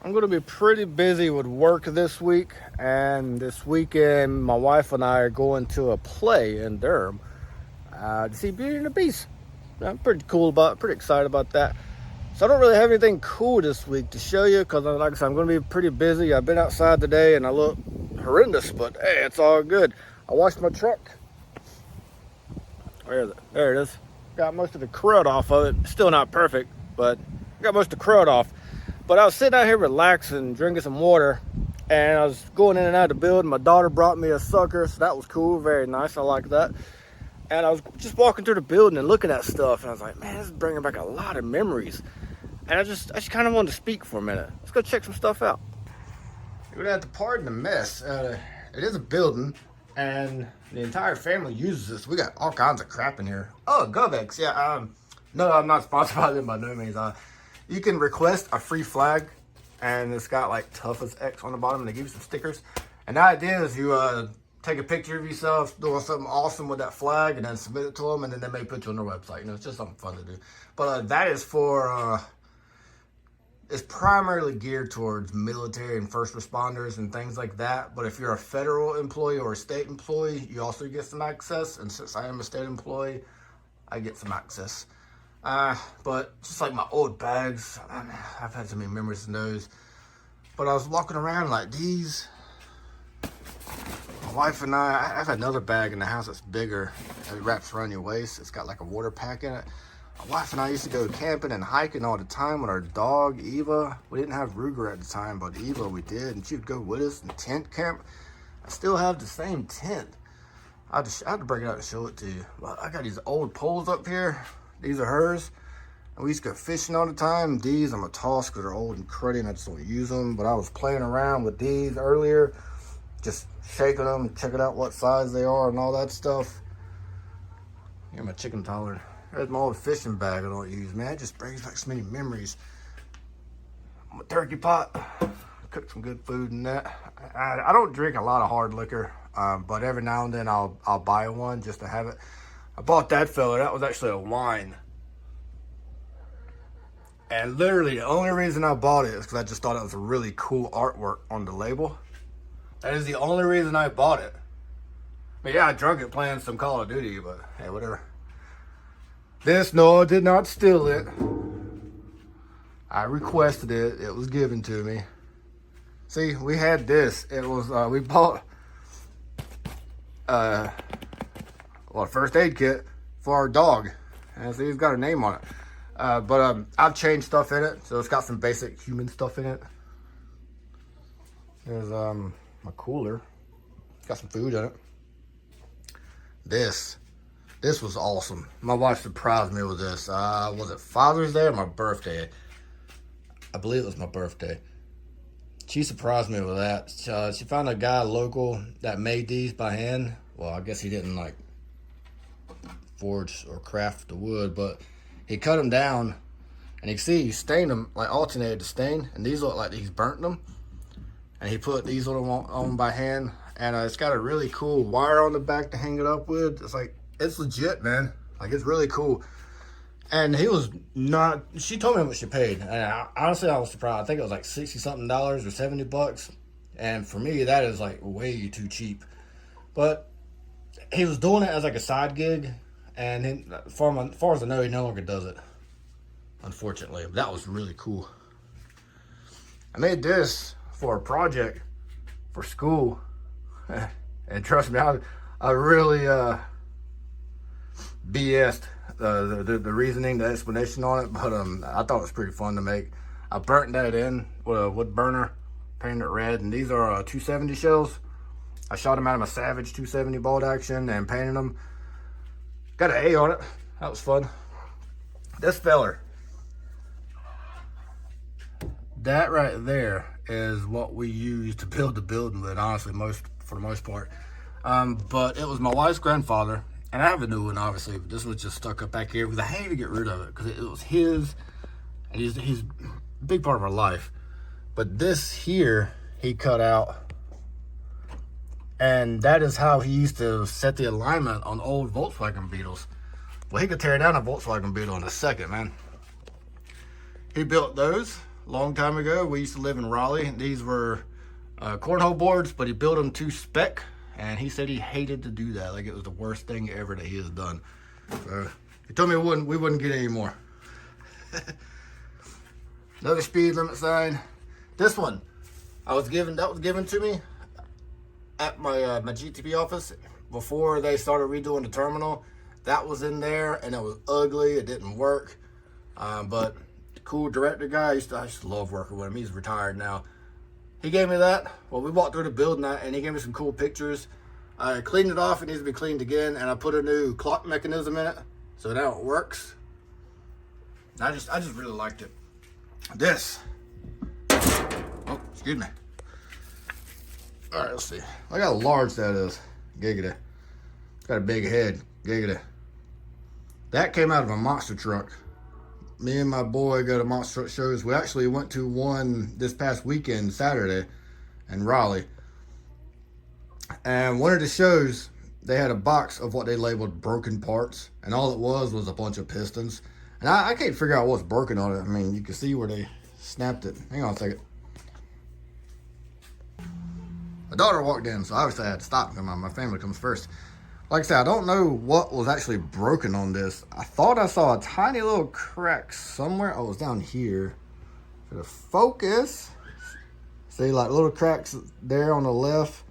I'm going to be pretty busy with work this week, and this weekend my wife and I are going to a play in Durham to see Beauty and the Beast. I'm pretty excited about that. So I don't really have anything cool this week to show you because, like I said, I'm going to be pretty busy. I've been outside today and I look horrendous, but hey, it's all good. I washed my truck. There it is. Got most of the crud off of it. Still not perfect, but got most of the crud off. But I was sitting out here relaxing, drinking some water, and I was going in and out of the building. My daughter brought me a sucker, so that was cool, very nice. I like that. And I was just walking through the building and looking at stuff, and I was like, man, this is bringing back a lot of memories. And I just kind of wanted to speak for a minute. Let's go check some stuff out. You're gonna have to pardon the mess. It is a building, and the entire family uses this. We got all kinds of crap in here. Oh, Govex, yeah. No, I'm not sponsored by them by no means. You can request a free flag, and it's got like Toughest X on the bottom, and they give you some stickers. And the idea is you take a picture of yourself doing something awesome with that flag, and then submit it to them, and then they may put you on their website. You know, it's just something fun to do. But that is for it's primarily geared towards military and first responders and things like that. But if you're a federal employee or a state employee, you also get some access. And since I am a state employee, I get some access. But just like my old bags, I've had so many memories in those. But I was walking around like these. My wife and I've had another bag in the house that's bigger. It wraps around your waist. It's got like a water pack in it. My wife and I used to go camping and hiking all the time with our dog, Eva. We didn't have Ruger at the time, but Eva we did, and she would go with us in tent camp. I still have the same tent. I had to bring it out and show it to you. Well, I got these old poles up here. These are hers. And we used to go fishing all the time. These I'm gonna toss because they're old and cruddy and I just don't use them. But I was playing around with these earlier, just shaking them and checking out what size they are and all that stuff. Here's my chicken toler. There's my old fishing bag I don't use, man. It just brings back so many memories. My turkey pot. Cook some good food in that. I don't drink a lot of hard liquor, but every now and then I'll buy one just to have it. I bought that fella. That was actually a wine. And literally the only reason I bought it is because I just thought it was a really cool artwork on the label. That is the only reason I bought it. But yeah, I drunk it playing some Call of Duty, but hey, whatever. This, no, I did not steal it. I requested it. It was given to me. See, we had this. It was, we bought a first aid kit for our dog. And see, it's got a name on it. But I've changed stuff in it. So it's got some basic human stuff in it. There's my cooler. It's got some food in it. This was awesome. My wife surprised me with this. Was it Father's Day or my birthday? I believe it was my birthday. She surprised me with that. She found a guy local that made these by hand. Well, I guess he didn't like forge or craft the wood, but he cut them down, and you can see he stained them, like alternated the stain, and these look like he's burnt them. And he put these on by hand, and it's got a really cool wire on the back to hang it up with. It's legit, man. Like, it's really cool. And he was not, she told me how much she paid. And honestly, I was surprised. I think it was like $60-something or $70. And for me, that is like way too cheap. But he was doing it as like a side gig. And as far as I know, he no longer does it. Unfortunately. But that was really cool. I made this for a project for school. And trust me, I really BS'd the reasoning, the explanation on it, but I thought it was pretty fun to make. I burnt that in with a wood burner, painted it red, and these are 270 shells. I shot them out of my Savage 270 bolt action and painted them. Got an A on it. That was fun. This feller, that right there is what we used to build the building with, honestly, for the most part. But it was my wife's grandfather. And I have a new one, obviously, but this was just stuck up back here because I hated to get rid of it because it was his, and he's a big part of our life. But this here, he cut out, and that is how he used to set the alignment on old Volkswagen Beetles. Well, he could tear down a Volkswagen Beetle in a second, man. He built those a long time ago. We used to live in Raleigh. These were cornhole boards, but he built them to spec, and he said he hated to do that. Like, it was the worst thing ever that he has done. So he told me we wouldn't get any more. Another speed limit sign. This one, that was given to me at my my GTP office before they started redoing the terminal. That was in there, and it was ugly. It didn't work. But cool director guy, I used to love working with him. He's retired now. He gave me that. Well, we walked through the building, and he gave me some cool pictures. I cleaned it off. It needs to be cleaned again, and I put a new clock mechanism in it, so now it works. I just really liked it. This. Oh, excuse me. All right, let's see. Look how large that is. Giggity. It's got a big head. Giggity. That came out of a monster truck. Me and my boy go to monster truck shows. We actually went to one this past weekend, Saturday, in Raleigh. And one of the shows, they had a box of what they labeled broken parts. And all it was a bunch of pistons. And I can't figure out what's broken on it. I mean, you can see where they snapped it. Hang on a second. My daughter walked in, so obviously I had to stop because my family comes first. Like I said, I don't know what was actually broken on this. I thought I saw a tiny little crack somewhere. Oh, it was down here. For the focus, see, like little cracks there on the left.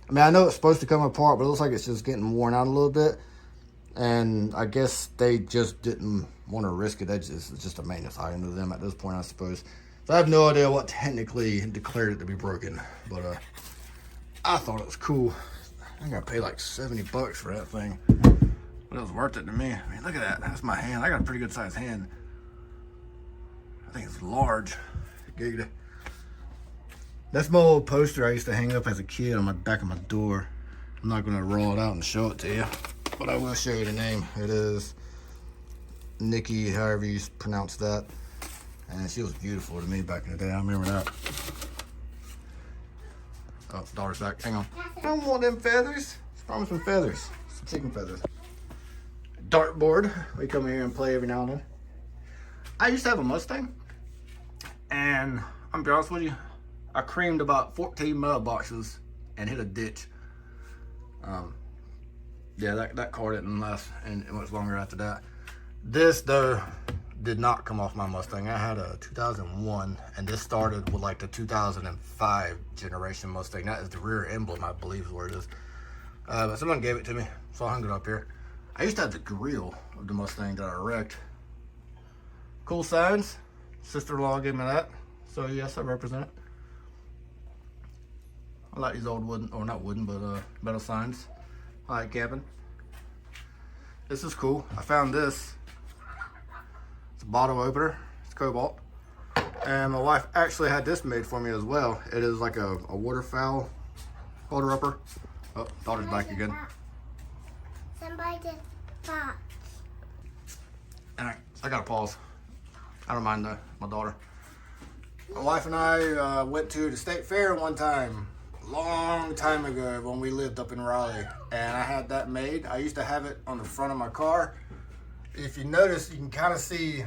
I mean, I know it's supposed to come apart, but it looks like it's just getting worn out a little bit. And I guess they just didn't want to risk it. It's just a maintenance item to them at this point, I suppose. So I have no idea what technically declared it to be broken. But I thought it was cool. I gotta pay like $70 for that thing. But it was worth it to me. I mean, look at that. That's my hand. I got a pretty good sized hand. I think it's large. Giggity. That's my old poster I used to hang up as a kid on my back of my door. I'm not gonna roll it out and show it to you, but I will show you the name. It is Nikki, however you pronounce that. And she was beautiful to me back in the day. I remember that. Oh, daughter's back. Hang on. I don't want them feathers. It's probably some feathers. Some chicken feathers. Dartboard. We come here and play every now and then. I used to have a Mustang. And I'm gonna be honest with you, I creamed about 14 mailboxes and hit a ditch. Yeah, that car didn't last and it was longer after that. This, though, did not come off my Mustang. I had a 2001, and this started with like the 2005 generation Mustang. That is the rear emblem, I believe is where it is. But someone gave it to me, so I hung it up here. I used to have the grill of the Mustang that I wrecked. Cool signs. Sister-in-law gave me that, so yes, I represent it. I like these old wooden, or not wooden, but metal signs. I like camping. This is cool. I found this. It's a bottle opener. It's cobalt. And my wife actually had this made for me as well. It is like a waterfowl holder upper. Oh, daughter's back again. Somebody did that. Alright, I gotta pause. I don't mind my daughter. My wife and I went to the state fair one time. Long time ago when we lived up in Raleigh, and I had that made. I used to have it on the front of my car. If you notice, you can kind of see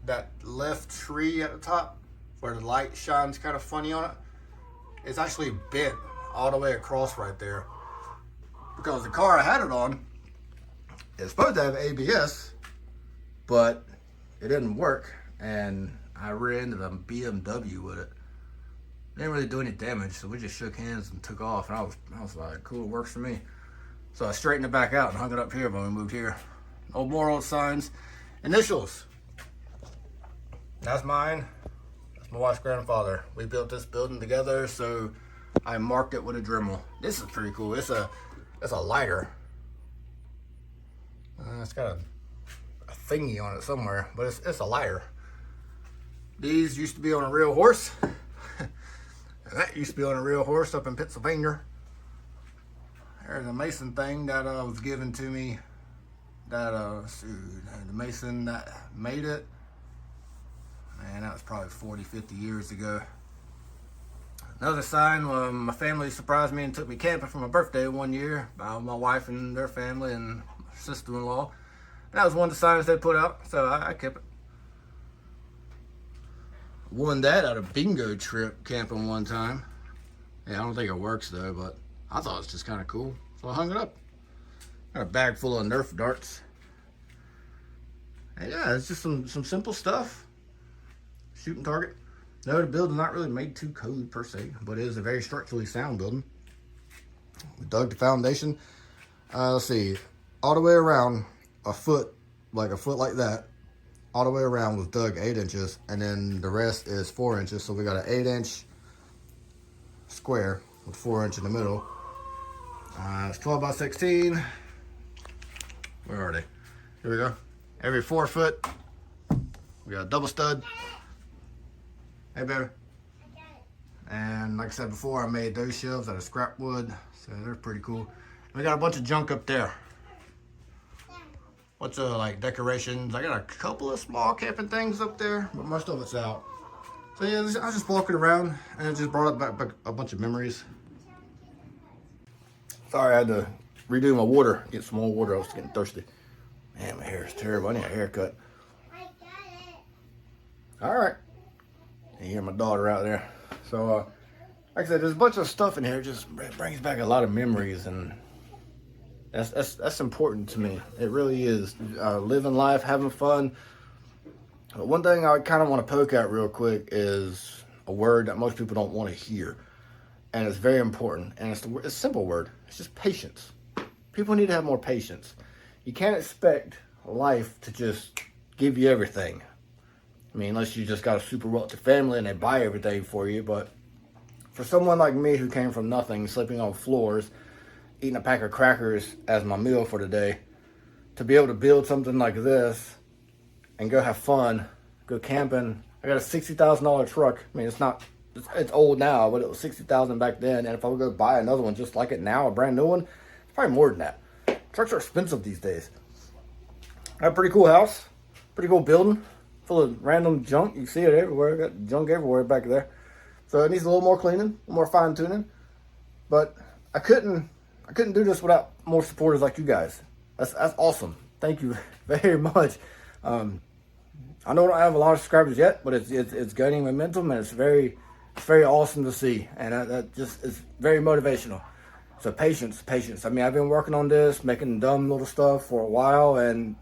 that left tree at the top where the light shines kind of funny on it. It's actually bent all the way across right there because the car I had it on is supposed to have ABS, but it didn't work, and I ran into the BMW with it. Didn't really do any damage, so we just shook hands and took off, and I was like, cool, it works for me. So I straightened it back out and hung it up here when we moved here. More old signs. Initials. That's mine. That's my wife's grandfather. We built this building together, so I marked it with a Dremel. This is pretty cool. It's a lighter. It's got a thingy on it somewhere, but it's a lighter. These used to be on a real horse. That used to be on a real horse up in Pennsylvania. There's a Mason thing that was given to me. That the Mason that made it. Man, that was probably 40, 50 years ago. Another sign, my family surprised me and took me camping for my birthday one year. My wife and their family and sister-in-law. That was one of the signs they put out, so I kept it. Won that at a bingo trip camping one time. Yeah, I don't think it works though, but I thought it was just kind of cool. So I hung it up. Got a bag full of Nerf darts. And yeah, it's just some simple stuff. Shooting target. No, the building's not really made to code per se, but it is a very structurally sound building. We dug the foundation. Let's see, all the way around a foot like that. All the way around was dug 8 inches, and then the rest is 4 inches. So we got an 8-inch square with 4 inch in the middle. It's 12 by 16. Where are they? Here we go. Every 4 foot, we got a double stud. Hey, baby. And like I said before, I made those shelves out of scrap wood, so they're pretty cool. And we got a bunch of junk up there. What's like decorations? I got a couple of small camping things up there, but most of it's out. So yeah, I was just walking around, and it just brought up back a bunch of memories. Sorry, I had to redo my water, get some more water. I was getting thirsty. Man, my hair is terrible. I need a haircut. I got it. All right. You hear my daughter out there. So, like I said, there's a bunch of stuff in here. It just brings back a lot of memories, and that's important to me. It really is. Living life, having fun. But one thing I kind of want to poke at real quick is a word that most people don't want to hear, and it's very important. And it's a simple word. It's just patience. People need to have more patience. You can't expect life to just give you everything. I mean, unless you just got a super wealthy family and they buy everything for you. But for someone like me who came from nothing, sleeping on floors, eating a pack of crackers as my meal for the day, to be able to build something like this and go have fun, go camping. I got a $60,000 truck. I mean, it's old now, but it was $60,000 back then. And if I would go buy another one just like it now, a brand new one, it's probably more than that. Trucks are expensive these days. I have a pretty cool house, pretty cool building, full of random junk. You see it everywhere. I got junk everywhere back there. So it needs a little more cleaning, a little more fine tuning. But I couldn't do this without more supporters like you guys. That's awesome. Thank you very much. I know I don't have a lot of subscribers yet, but it's gaining momentum, and it's very awesome to see, and that just is very motivational. So patience. I mean, I've been working on this, making dumb little stuff for a while, and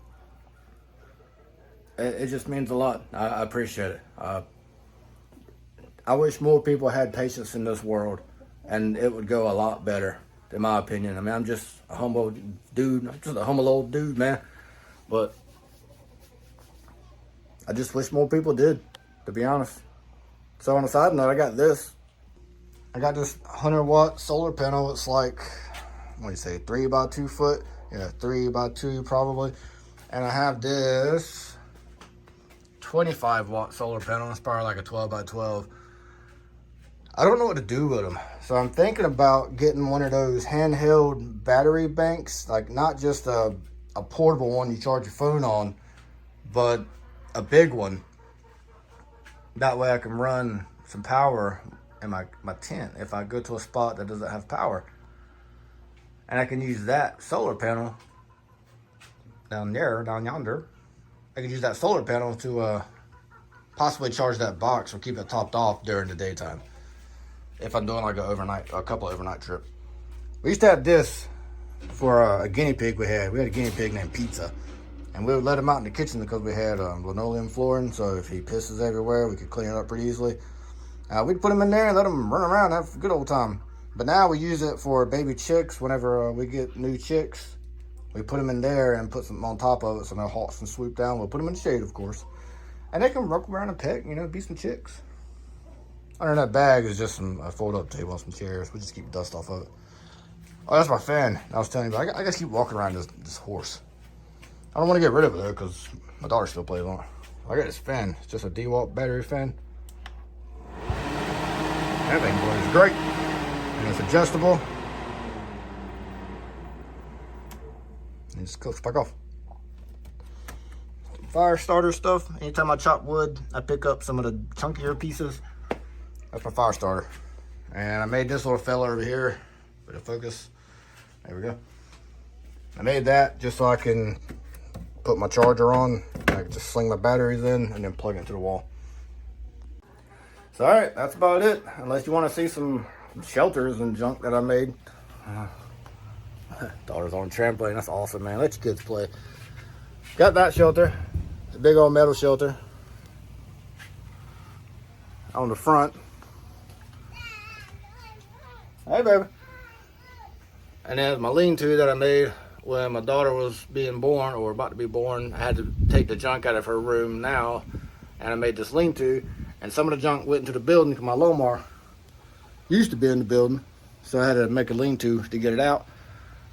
it just means a lot. I appreciate it. I wish more people had patience in this world, and it would go a lot better, in my opinion. I mean, I'm just a humble dude. I'm just a humble old dude, man. But I just wish more people did, to be honest. So on a side note, I got this 100-watt solar panel. It's like, what do you say, 3 by 2 foot? Yeah, 3 by 2 probably. And I have this 25-watt solar panel. It's probably like a 12 by 12. I don't know what to do with them. So I'm thinking about getting one of those handheld battery banks, like not just a portable one you charge your phone on, but a big one. That way I can run some power in my tent if I go to a spot that doesn't have power. And I can use that solar panel down yonder. I can use that solar panel to possibly charge that box or keep it topped off during the daytime. If I'm doing like a couple overnight trip. We used to have this for a guinea pig we had. We had a guinea pig named Pizza. And we would let him out in the kitchen because we had linoleum flooring. So if he pisses everywhere, we could clean it up pretty easily. We'd put him in there and let him run around and have a good old time. But now we use it for baby chicks. Whenever we get new chicks, we put them in there and put something on top of it so no hawks can swoop down. We'll put them in the shade, of course. And they can rock around and peck, be some chicks. Under that bag is just a fold-up table and some chairs. We just keep dust off of it. Oh, that's my fan. I was telling you, but I gotta keep walking around this horse. I don't want to get rid of it, though, because my daughter still plays on it. I got this fan. It's just a DeWalt battery fan. That thing blows great. And it's adjustable. And it just clicks back off. Fire starter stuff. Anytime I chop wood, I pick up some of the chunkier pieces. That's my fire starter. And I made this little fella over here. Bit of focus. There we go. I made that just so I can put my charger on. I can just sling my batteries in and then plug it into the wall. So, all right, that's about it. Unless you want to see some shelters and junk that I made. Daughter's on a trampoline. That's awesome, man. Let your kids play. Got that shelter. It's a big old metal shelter on the front. Hey, baby. And then my lean-to that I made when my daughter was being born or about to be born. I had to take the junk out of her room now, and I made this lean-to. And some of the junk went into the building because my Lomar used to be in the building, so I had to make a lean-to get it out.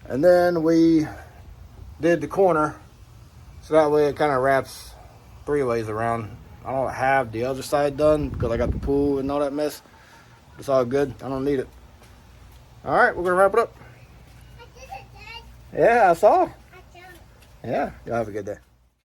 And then we did the corner, so that way it kind of wraps 3 ways around. I don't have the other side done because I got the pool and all that mess. It's all good. I don't need it. All right, we're gonna wrap it up. I did it, Dad. Yeah, I saw. I jumped. Yeah, y'all have a good day.